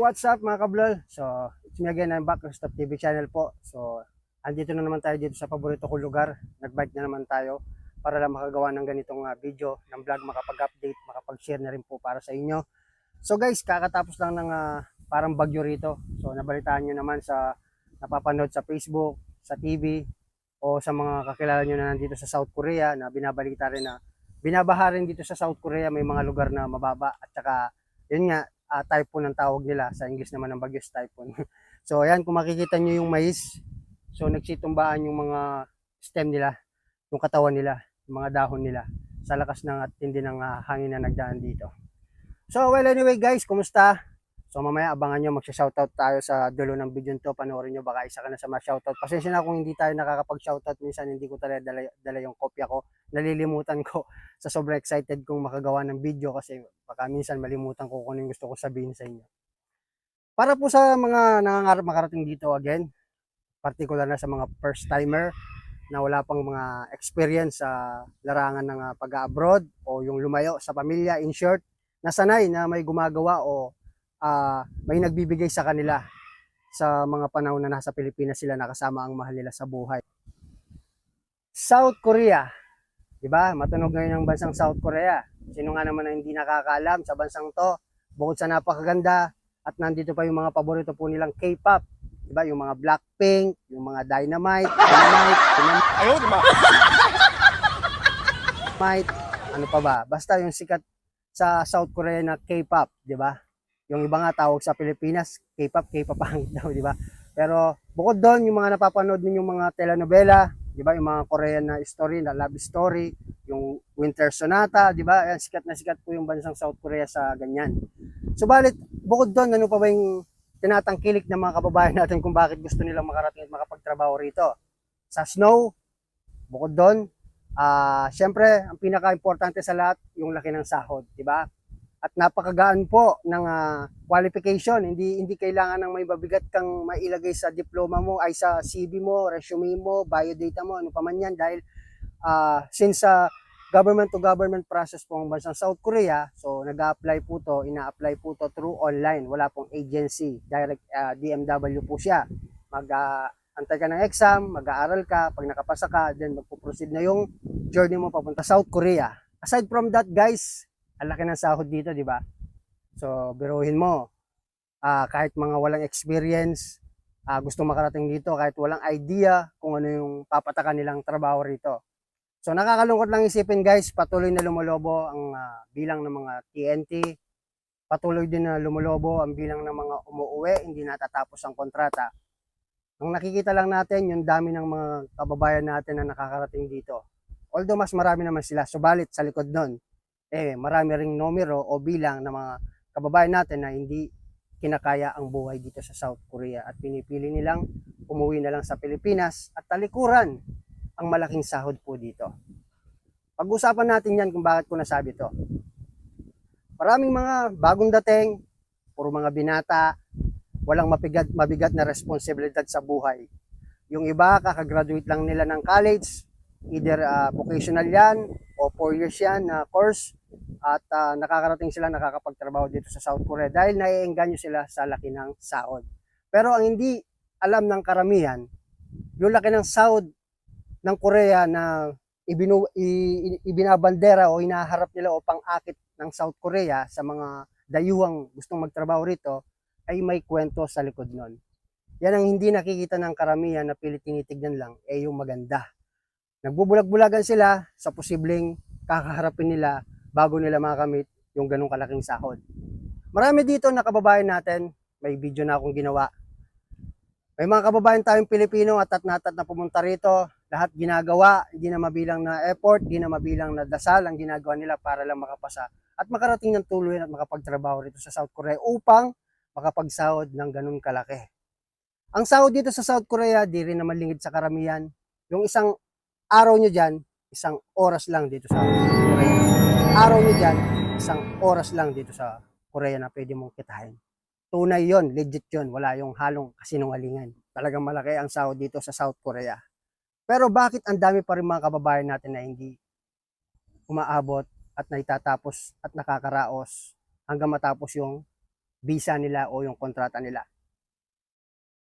What's up mga kablol? So, it's me again, I'm back, Stop TV channel po. So, andito na naman tayo dito sa paborito kong lugar. Nagbike na naman tayo para lang makagawa ng ganitong video, ng vlog, makapag-update, makapag-share na rin po para sa inyo. So guys, kakatapos lang ng parang bagyo rito. So, nabalitaan nyo naman sa napapanood sa Facebook, sa TV, o sa mga kakilala nyo na nandito sa South Korea na binabalita rin na binabaha rin dito sa South Korea, may mga lugar na mababa at saka yun nga, typhoon ang tawag nila, sa English naman ng bagyo is typhoon. So ayan, kung makikita nyo yung mais, so nagsitumbaan yung mga stem nila, yung katawan nila, yung mga dahon nila sa lakas ng at tindi ng hangin na nagdaan dito. So well anyway guys, kumusta? So mamaya abangan nyo, magsha-shoutout tayo sa dulo ng video nito. Panoorin nyo, baka isa ka na sa mga shoutout. Pasensya na kung hindi tayo nakakapag-shoutout. Minsan hindi ko talaga dala yung kopya ko. Nalilimutan ko sa sobrang excited kong makagawa ng video kasi baka minsan malimutan ko kung ano yung gusto ko sabihin sa inyo. Para po sa mga nangangarap makarating dito again, particular na sa mga first timer na wala pang mga experience sa larangan ng pag-abroad o yung lumayo sa pamilya, in short, nasanay na may gumagawa o may nagbibigay sa kanila sa mga panahon na nasa Pilipinas sila nakasama ang mahal nila sa buhay. South Korea, di ba? Matunog ngayon ang bansang South Korea. Sino nga naman ang hindi nakakaalam sa bansang to? Bukod sa napakaganda at nandito pa yung mga paborito po nilang K-pop, di ba? Yung mga Blackpink, yung mga Dynamite, ano pa ba? Basta yung sikat sa South Korea na K-pop, di ba? Yung iba nga tawag sa Pilipinas, K-pop pangit daw, di ba? Pero bukod doon, yung mga napapanood ninyong mga telenovela, di ba? Yung mga Korean na story, na love story, yung Winter Sonata, di ba? Sikat na sikat po yung bansang South Korea sa ganyan. Subalit, bukod doon, ano pa ba yung tinatangkilik ng mga kababayan natin kung bakit gusto nilang makarating at makapagtrabaho rito? Sa snow, bukod doon, syempre, ang pinaka-importante sa lahat, yung laki ng sahod, di ba? At napakagaan po ng qualification. Hindi kailangan ng may mabigat kang mailagay sa diploma mo, ay sa CV mo, resume mo, biodata mo, ano pa man yan. Dahil since government to government process po ang bansang South Korea, so nag-a-apply po to, ina-apply po to through online. Wala pong agency, direct DMW po siya. Antay ka ng exam, mag-aaral ka, pag nakapasa ka, then magpo-proceed na yung journey mo papunta South Korea. Aside from that guys, ang laki ng sahod dito, di ba? So, biruhin mo, kahit mga walang experience, gusto makarating dito, kahit walang idea kung ano yung papatakan nilang trabaho rito. So, nakakalungkot lang isipin guys, patuloy na lumolobo ang bilang ng mga TNT, patuloy din na lumolobo ang bilang ng mga umuuwi, hindi natatapos ang kontrata. Ang nakikita lang natin, yung dami ng mga kababayan natin na nakakarating dito. Although mas marami naman sila, subalit sa likod nun, marami ring numero o bilang ng mga kababayan natin na hindi kinakaya ang buhay dito sa South Korea at pinipili nilang umuwi na lang sa Pilipinas at talikuran ang malaking sahod po dito. Pag-usapan natin yan kung bakit ko nasabi to. Maraming mga bagong dating, puro mga binata, walang mabigat na responsibilidad sa buhay. Yung iba, kakagraduate lang nila ng college, either vocational yan o 4 years yan na course, at nakakarating sila, nakakapagtrabaho dito sa South Korea dahil naiengganyo sila sa laki ng sahod. Pero ang hindi alam ng karamihan, yung laki ng sahod ng Korea na ibinabandera o hinaharap nila o pang-akit ng South Korea sa mga dayuhang gustong magtrabaho rito ay may kwento sa likod nun. Yan ang hindi nakikita ng karamihan na pilit tinitignan lang, yung maganda. Nagbubulag-bulagan sila sa posibleng kakaharapin nila bago nila makamit yung ganong kalaking sahod. Marami dito na kababayan natin, may video na akong ginawa. May mga kababayan tayong Pilipino at na pumunta rito, lahat ginagawa, hindi na mabilang na effort, hindi na mabilang na dasal ang ginagawa nila para lang makapasa at makarating ng tuluyan at makapagtrabaho rito sa South Korea upang makapagsahod ng ganun kalaki. Ang sahod dito sa South Korea, di rin naman lingid sa karamihan. Yung isang araw nyo dyan, isang oras lang dito sa Korea. Araw nyo dyan, isang oras lang dito sa Korea na pwede mong kitahin. Tunay yon, legit yon, wala yung halong kasinungalingan. Talagang malaki ang sahod dito sa South Korea. Pero bakit ang dami pa rin mga kababayan natin na hindi umaabot at naitatapos at nakakaraos hanggang matapos yung visa nila o yung kontrata nila?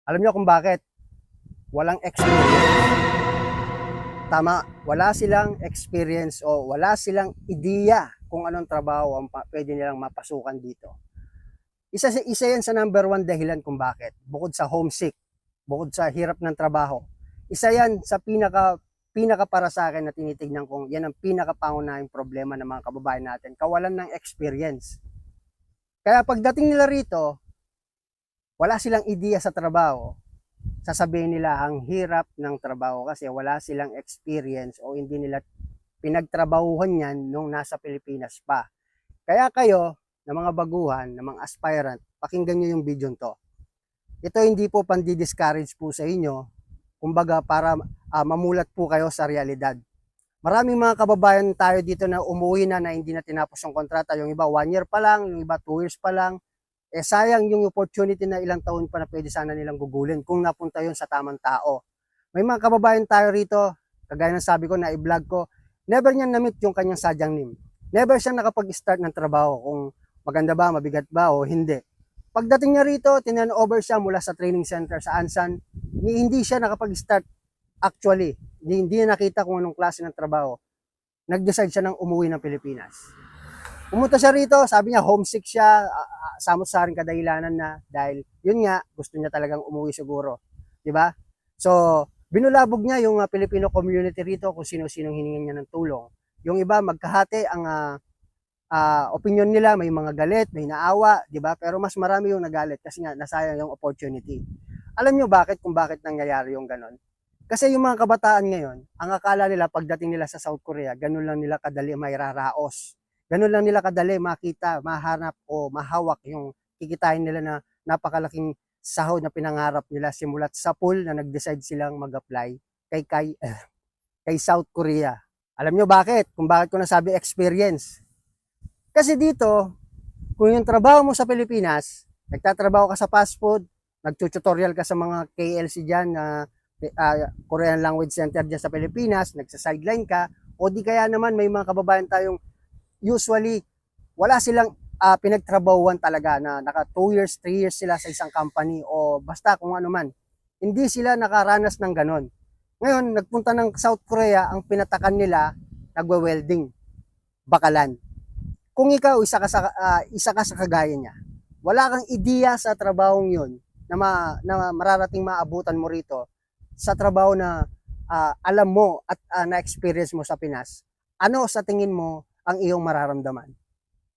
Alam niyo kung bakit? Walang experience. Tama, wala silang experience o wala silang ideya kung anong trabaho ang pwede nilang mapasukan dito. Isa yan sa number one dahilan kung bakit. Bukod sa homesick, bukod sa hirap ng trabaho. Isa yan sa pinaka para sa akin na tinitignan kong yan ang pinakapangunahing problema ng mga kababayan natin. Kawalan ng experience. Kaya pagdating nila rito, wala silang ideya sa trabaho. Sasabihin nila ang hirap ng trabaho kasi wala silang experience o hindi nila pinagtrabahuhan yan nung nasa Pilipinas pa. Kaya kayo, na mga baguhan, na mga aspirant, pakinggan nyo yung video to. Ito hindi po pandi-discourage po sa inyo, kumbaga para mamulat po kayo sa realidad. Maraming mga kababayan tayo dito na umuwi na hindi na tinapos yung kontrata. Yung iba 1 year pa lang, yung iba 2 years pa lang. Sayang yung opportunity na ilang taon pa na pwede sana nilang gugulin kung napunta yun sa tamang tao. May mga kababayan tayo rito, kagaya ng sabi ko na i-vlog ko, never niya na-meet yung kanyang sadyang name. Never siya nakapag-start ng trabaho kung maganda ba, mabigat ba o hindi. Pagdating niya rito, tinan-over siya mula sa training center sa Ansan, hindi siya nakapag-start actually. Hindi niya nakita kung anong klase ng trabaho. Nag-decide siya ng umuwi ng Pilipinas. Pumunta siya rito, sabi niya homesick siya, samot-saring kadahilanan na dahil yun nga, gusto niya talagang umuwi siguro. 'Di ba? So, binulabog niya yung Filipino community rito kung sino-sinong hiningan niya ng tulong. Yung iba magkahati ang opinion nila, may mga galit, may naawa, 'di ba? Pero mas marami yung nagalit kasi nga nasayang yung opportunity. Alam niyo bakit kung bakit nangyayari yung ganon? Kasi yung mga kabataan ngayon, ang akala nila pagdating nila sa South Korea, ganun lang nila kadali may raraos. Ganun lang nila kadali makita, mahanap o mahawak yung kikitain nila na napakalaking sahod na pinangarap nila simulat sa pool na nag-decide silang mag-apply kay South Korea. Alam nyo bakit? Kung bakit ko nasabi experience. Kasi dito, kung yung trabaho mo sa Pilipinas, nagtatrabaho ka sa fast food, nagtututorial ka sa mga KLC dyan na Korean Language Center dyan sa Pilipinas, nagsa-sideline ka, o di kaya naman may mga kababayan tayong usually wala silang pinagtrabahuan talaga na naka 2 years, 3 years sila sa isang company o basta kung ano man. Hindi sila nakaranas ng ganon. Ngayon, nagpunta ng South Korea, ang pinatakan nila, nagwe-welding, bakalan. Kung ikaw, isa ka sa kagaya niya, wala kang ideya sa trabahong yun na mararating maabutan mo rito sa trabaho na alam mo at na-experience mo sa Pinas. Ano sa tingin mo ang iyong mararamdaman?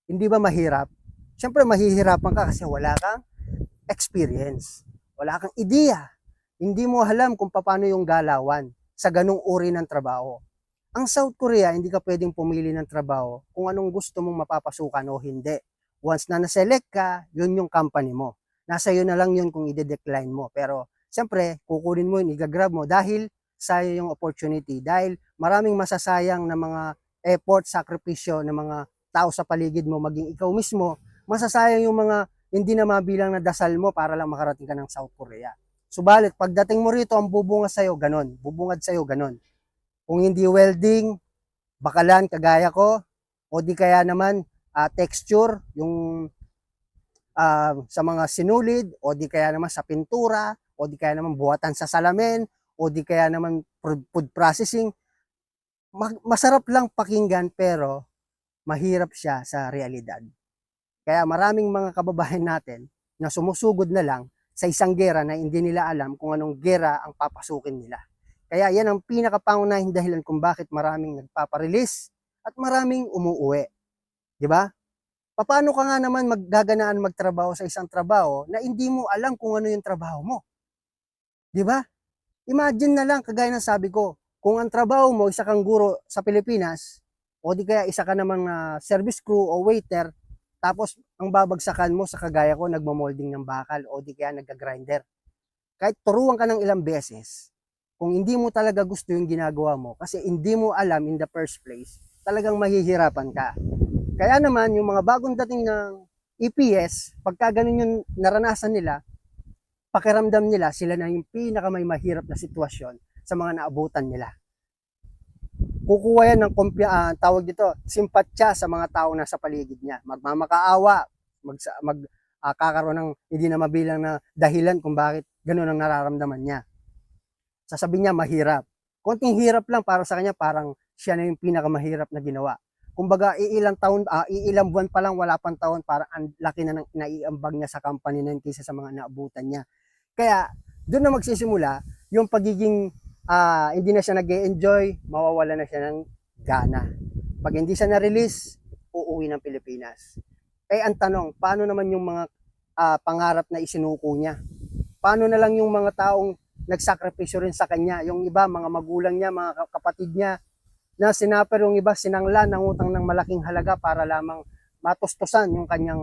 Hindi ba mahirap? Siyempre mahihirapan ka kasi wala kang experience. Wala kang ideya. Hindi mo alam kung paano yung galawan sa ganung uri ng trabaho. Ang South Korea, hindi ka pwedeng pumili ng trabaho kung anong gusto mong mapapasukan o hindi. Once na na-select ka, yun yung company mo. Nasa iyo na lang yun kung i-decline mo. Pero siyempre, kukunin mo yun, i-grab mo dahil sayang yung opportunity. Dahil maraming masasayang na mga effort, sakripisyo ng mga tao sa paligid mo, maging ikaw mismo, masasayang yung mga hindi na mabilang na dasal mo para lang makarating ka ng South Korea. Subalit, pagdating mo rito, ang bubungad sa'yo, ganon. Bubungad sa'yo, ganon. Kung hindi welding, bakalan, kagaya ko, o di kaya naman texture, yung sa mga sinulid, o di kaya naman sa pintura, o di kaya naman buhatan sa salamin, o di kaya naman food processing, masarap lang pakinggan pero mahirap siya sa realidad. Kaya maraming mga kababayan natin na sumusugod na lang sa isang gera na hindi nila alam kung anong gera ang papasukin nila. Kaya yan ang pinakapangunahing dahilan kung bakit maraming nagpaparelease at maraming umuuwi. Di ba? Paano ka nga naman maggaganaan magtrabaho sa isang trabaho na hindi mo alam kung ano yung trabaho mo? Di ba? Imagine na lang, kagaya ng sabi ko, kung ang trabaho mo, isa kang guro sa Pilipinas, o di kaya isa ka namang service crew o waiter, tapos ang babagsakan mo sa kagaya ko, nagmamolding ng bakal, o di kaya nagka-grinder. Kahit turuan ka ng ilang beses, kung hindi mo talaga gusto yung ginagawa mo, kasi hindi mo alam in the first place, talagang mahihirapan ka. Kaya naman, yung mga bagong dating ng EPS, pagka ganun yung naranasan nila, pakiramdam nila, sila na yung pinakamay mahirap na sitwasyon sa mga naabutan nila. Kukuha yan ng tawag dito, simpatya sa mga tao na sa paligid niya. Magmamakaawa, kakaroon ng hindi na mabilang na dahilan kung bakit ganun ang nararamdaman niya. Sasabihin niya mahirap. Konting hirap lang para sa kanya, parang siya na yung pinakamahirap na ginawa. Kumbaga, iilang buwan pa lang, wala pang taon, parang ang laki na ng naiambag niya sa company na yun kaysa sa mga naabutan niya. Kaya, doon na magsisimula yung pagiging hindi na siya nag-enjoy, mawawala na siya ng gana. Pag hindi siya na-release, uuwi ng Pilipinas. Eh, ang tanong, paano naman yung mga pangarap na isinuko niya? Paano na lang yung mga taong nagsakripisyo rin sa kanya? Yung iba, mga magulang niya, mga kapatid niya, na sinaper yung iba, sinangla ng utang ng malaking halaga para lamang matustusan yung kanyang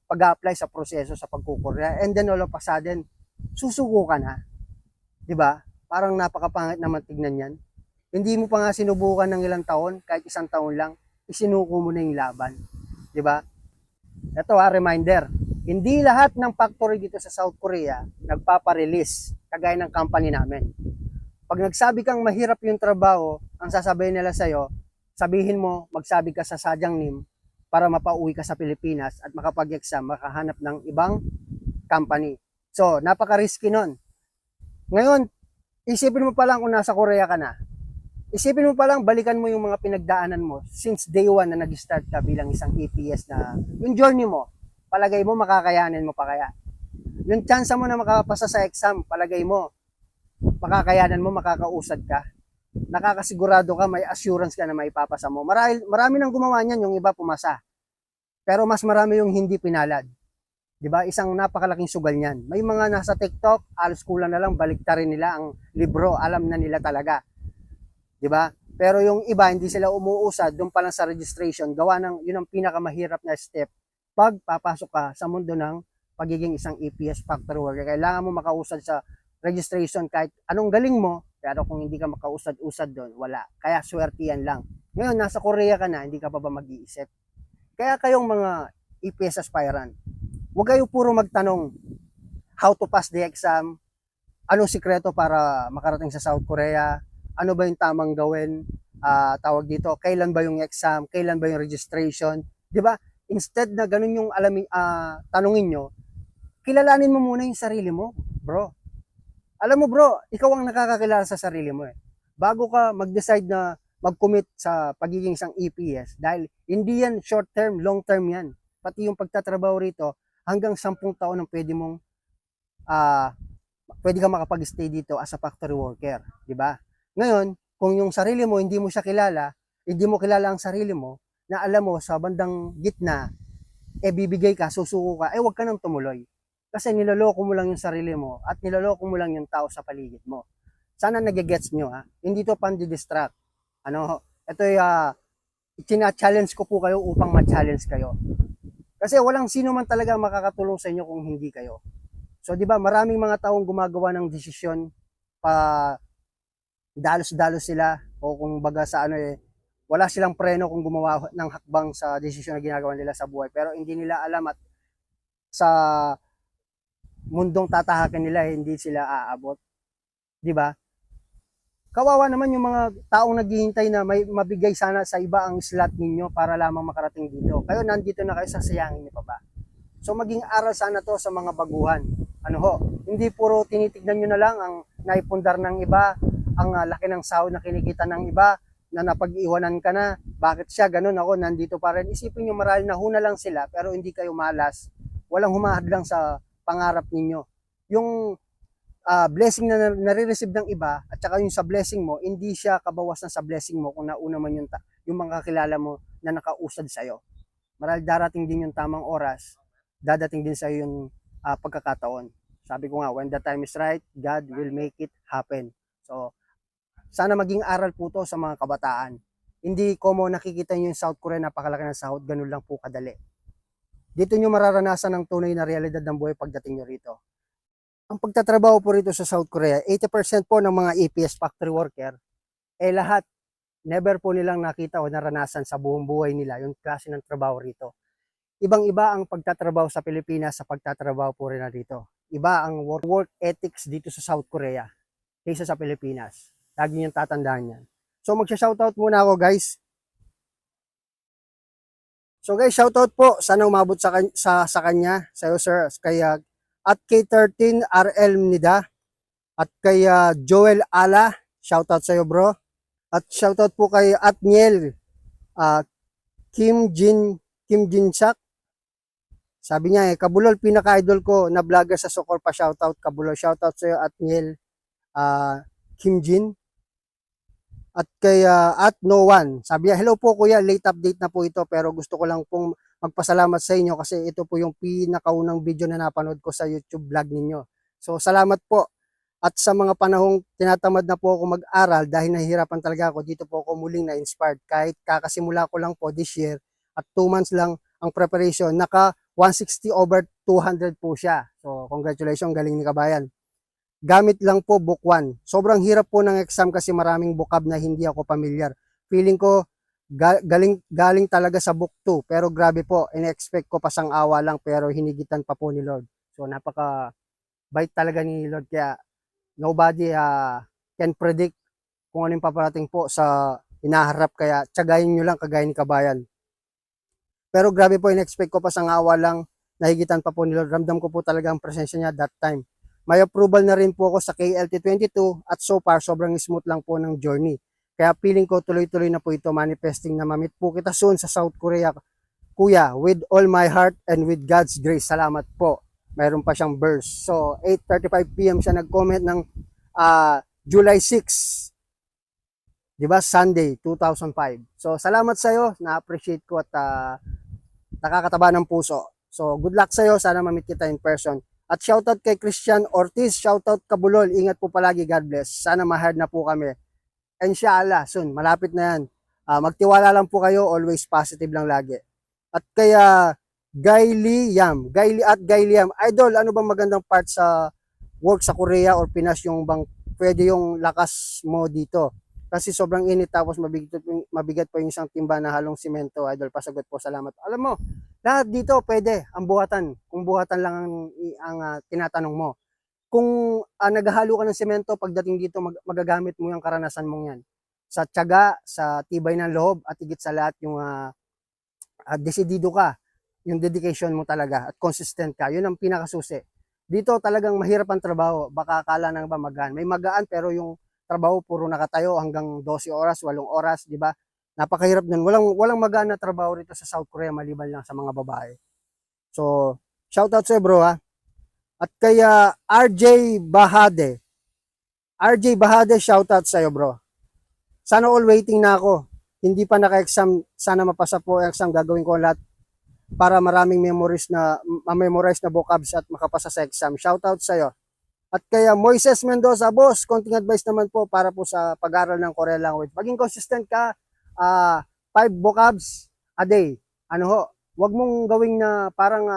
pag-apply sa proseso sa pagkukurya. And then all of a sudden, susuko ka na. 'Di ba? Parang napakapangit naman tignan yan. Hindi mo pa nga sinubukan ng ilang taon, kahit isang taon lang, isinuko mo na yung laban. 'Di ba? Ito reminder. Hindi lahat ng factory dito sa South Korea nagpapa-release kagaya ng company namin. Pag nagsabi kang mahirap yung trabaho, ang sasabihin nila sa'yo, sabihin mo, magsabi ka sa sadyang NIM para mapauwi ka sa Pilipinas at makapag-exam, makahanap ng ibang company. So, napaka-risky nun. Ngayon, isipin mo pa lang kung nasa Korea ka na. Isipin mo pa lang, balikan mo yung mga pinagdaanan mo since day one na nag-start ka bilang isang EPS na yung journey mo, palagay mo makakayanin mo pa kaya? Yung chance mo na makapasa sa exam, palagay mo, makakayanan mo, makakausad ka? Nakakasigurado ka, may assurance ka na maipapasa mo. Marami nang gumawa niyan, yung iba pumasa. Pero mas marami yung hindi pinalad. 'Di ba? Isang napakalaking sugal niyan. May mga nasa TikTok, alos kulang na lang baliktarin nila ang libro, alam na nila talaga. 'Di ba? Pero yung iba hindi sila umuusad doon pa lang sa registration, gawa ng yun ang pinakamahirap na step pag papasok ka sa mundo ng pagiging isang EPS factory worker. Kailangan mo makausad sa registration kahit anong galing mo, pero kung hindi ka makausad-usad doon, wala. Kaya swerte yan lang. Ngayon, nasa Korea ka na, hindi ka pa ba mag-iisip? Kaya kayong mga EPS aspirant, huwag kayo puro magtanong how to pass the exam, anong sikreto para makarating sa South Korea, ano ba yung tamang gawin, tawag dito, kailan ba yung exam, kailan ba yung registration, di ba? Instead na ganun yung tanungin nyo, kilalanin mo muna yung sarili mo, bro. Alam mo bro, ikaw ang nakakakilala sa sarili mo eh. Bago ka mag-decide na mag-commit sa pagiging isang EPS, dahil hindi yan short term, long term yan. Pati yung pagtatrabaho rito, hanggang 10 taon ang uh, pwede ka makapag-stay dito as a factory worker, di ba? Ngayon, kung yung sarili mo hindi mo siya kilala, hindi mo kilala ang sarili mo, na alam mo sa bandang gitna, bibigay ka, susuko ka, wag ka nang tumuloy. Kasi niloloko mo lang yung sarili mo at niloloko mo lang yung tao sa paligid mo. Sana nagigets nyo ha. Hindi to pandi-distract. Ito ay challenge ko po kayo upang ma-challenge kayo. Kasi walang sino man talaga makakatulong sa inyo kung hindi kayo. So, di ba, maraming mga taong gumagawa ng desisyon pa dalos-dalos sila o kung baga sa wala silang preno kung gumawa ng hakbang sa desisyon na ginagawa nila sa buhay. Pero hindi nila alam at sa mundong tatahakin nila, hindi sila aabot. Di ba? Kawawa naman yung mga taong naghihintay na may mabigay sana sa iba ang slot ninyo para lamang makarating dito. Kayo nandito na kayo, sasayangin niyo pa ba? So maging aral sana to sa mga baguhan. Hindi puro tinitignan nyo na lang ang naipundar ng iba, ang laki ng sahod na kinikita ng iba, na napag-iwanan ka na, bakit siya, ganun ako, nandito pa rin. Isipin nyo marahil na huna lang sila, pero hindi kayo malas. Walang humahadlang sa pangarap ninyo. Yung blessing na nare-receive ng iba at saka yung sa blessing mo, hindi siya kabawasan sa blessing mo kung nauna man yung mga kakilala mo na nakausad sa'yo. Marahil darating din yung tamang oras, dadating din sa'yo yung pagkakataon. Sabi ko nga, when the time is right, God will make it happen. So, sana maging aral po to sa mga kabataan. Hindi ko mo nakikita nyo yung South Korea, napakalaki ng sahod, ganun lang po kadali. Dito nyo mararanasan ang tunay na realidad ng buhay pagdating nyo rito. ang pagtatrabaho po rito sa South Korea, 80% po ng mga EPS factory worker, lahat, never po nilang nakita o naranasan sa buong buhay nila yung klase ng trabaho rito. Ibang-iba ang pagtatrabaho sa Pilipinas sa pagtatrabaho po rin na dito. Iba ang work ethics dito sa South Korea kaysa sa Pilipinas. Lagi niyong tatandaan yan. So magsha-shoutout muna ako guys. So guys, shoutout po. Sana umabot sa kanya, sa iyo sir, kaya at K13 RL Nida at kay Joel Ala. Shoutout sa iyo bro. At shoutout po kay Atniel uh, Kim Jinsak. Sabi niya Kabulol, pinaka-idol ko na vlogger sa Sokor pa, shoutout Kabulol. Shoutout sa iyo Atniel Kim Jin. At kay at no one. Sabi niya, hello po kuya, late update na po ito pero gusto ko lang pong magpasalamat sa inyo kasi ito po yung pinakaunang video na napanood ko sa YouTube vlog ninyo. So salamat po. At sa mga panahong tinatamad na po ako mag-aral dahil nahihirapan talaga ako, dito po ako muling na-inspired. Kahit kakasimula ko lang po this year at 2 months lang ang preparation, naka 160 over 200 po siya. So congratulations, galing ni kabayan. Gamit lang po book 1. Sobrang hirap po ng exam kasi maraming vocab na hindi ako familiar. Feeling ko galing talaga sa book 2. Pero grabe po, in-expect ko pasang awa lang pero hinigitan pa po ni Lord. So napaka bait talaga ni Lord, kaya nobody can predict kung ano yung paparating po sa inaharap, kaya tsagayin nyo lang kagaya ni kabayan. Pero grabe po, in-expect ko pasang awa lang, nahigitan pa po ni Lord. Ramdam ko po talaga ang presensya niya that time. May approval na rin po ako sa KLT22 at so far sobrang smooth lang po ng journey. Kaya feeling ko tuloy-tuloy na po ito, manifesting na mamit po kita soon sa South Korea. Kuya, with all my heart and with God's grace. Salamat po. Mayroon pa siyang verse. So 8:35 PM siya nag-comment ng July 6. 'Di ba? Sunday 2005. So salamat sa iyo, na-appreciate ko at nakakataba ng puso. So good luck sa iyo, sana mamit kita in person. At shoutout kay Christian Ortiz, shoutout Kabulol, ingat po palagi, God bless. Sana ma-hard na po kami. Inshallah, soon, malapit na yan. Magtiwala lang po kayo, always positive lang lagi. At kaya Gaili Liam, idol, ano bang magandang part sa work sa Korea or Pinas yung bang pwede yung lakas mo dito? Kasi sobrang init tapos mabigat po yung isang timba na halong simento, idol. Pasagot po, salamat. Alam mo, lahat dito pwede ang buhatan. Kung buhatan lang ang tinatanong mo. Kung naghahalo ka ng semento, pagdating dito magagamit mo yung karanasan mong yan. Sa tiyaga, sa tibay ng loob, at higit sa lahat yung desidido ka. Yung dedication mo talaga at consistent ka. Yun ang pinakasusi. Dito talagang mahirap ang trabaho. Baka akala nang ba magaan. May magaan pero yung trabaho puro nakatayo hanggang 12 oras, 8 oras, di ba? Napakahirap nun. Walang magaan na trabaho rito sa South Korea maliban lang sa mga babae. So, shoutout sa bro ha. At kaya RJ Bahade, shoutout sa iyo bro. Sana all waiting na ako. Hindi pa naka-exam, sana mapasa po ang exam. Gagawin ko lahat para maraming memorize na vocabs at makapasa sa exam. Shoutout sa iyo. At kaya Moises Mendoza, boss, konting advice naman po para po sa pag-aaral ng Korean language. Maging consistent ka, 5 vocabs a day. Ano ho, wag mong gawing na parang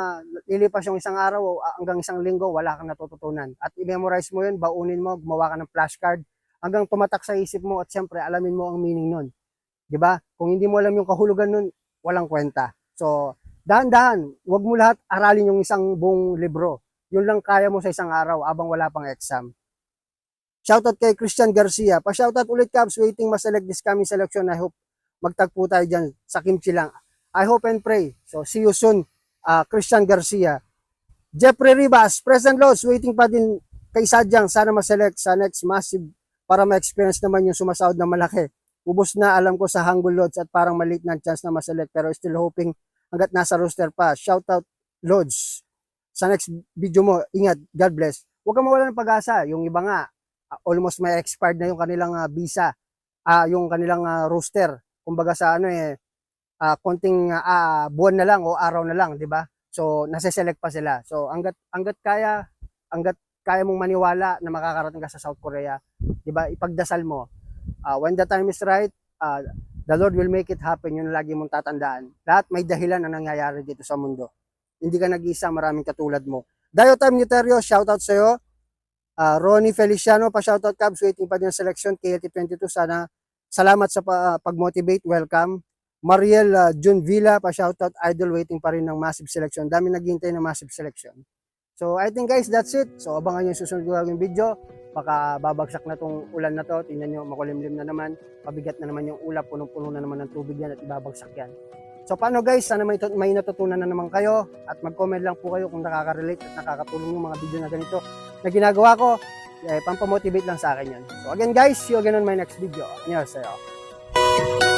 lilipas yung isang araw hanggang isang linggo, wala kang natututunan. At i-memorize mo yun, baunin mo, gumawa ka ng flashcard, hanggang tumatak sa isip mo at siyempre alamin mo ang meaning nun. 'Di ba? Kung hindi mo alam yung kahulugan nun, walang kwenta. So, dahan-dahan, wag mo lahat aralin yung isang buong libro. Yun lang kaya mo sa isang araw abang wala pang exam. Shoutout kay Christian Garcia. Pa-shoutout ulit, Cubs. Waiting ma-select this coming selection. I hope magtagpo tayo dyan sa kimchi lang. I hope and pray. So, see you soon, Christian Garcia. Jeffrey Rivas, present loads. Waiting pa din kay Sadyang. Sana ma-select sa next massive para ma-experience naman yung sumasahod na malaki. Ubos na alam ko sa Hangul Loads at parang maliit na chance na ma-select pero still hoping hanggat nasa roster pa. Shoutout Loads. Sa next video mo, ingat, God bless. Huwag kang mawala ng pag-asa. Yung iba nga, almost may expired na yung kanilang visa, yung kanilang roster. Kumbaga sa konting buwan na lang o araw na lang, di ba? So, nase-select pa sila. So, hanggat kaya mong maniwala na makakarating ka sa South Korea, di ba? Ipagdasal mo. When the time is right, the Lord will make it happen. Yun lagi mong tatandaan. Lahat may dahilan na nangyayari dito sa mundo. Hindi ka nag-isa, maraming katulad mo. Dayo Time Newterio, shoutout sa iyo. Ronnie Feliciano, pa-shoutout Cubs, waiting pa din ang selection. KLT22, sana salamat sa pag-motivate, welcome. Mariel Jun Villa, pa-shoutout Idol, waiting pa rin ng massive selection. Dami naghihintay ng massive selection. So I think guys, that's it. So abangan nyo yung susunod ko gagawing video. Baka babagsak na tong ulan na to. Tingnan nyo, makulimlim na naman. Pabigat na naman yung ulap, punong-puno na naman ng tubig yan at ibabagsak yan. So paano guys, sana may natutunan na naman kayo at mag-comment lang po kayo kung nakaka-relate at nakakatulong yung mga video na ganito na ginagawa ko. Pampamotivate lang sa akin yan. So again guys, see you again on my next video. Annyeonghaseyo.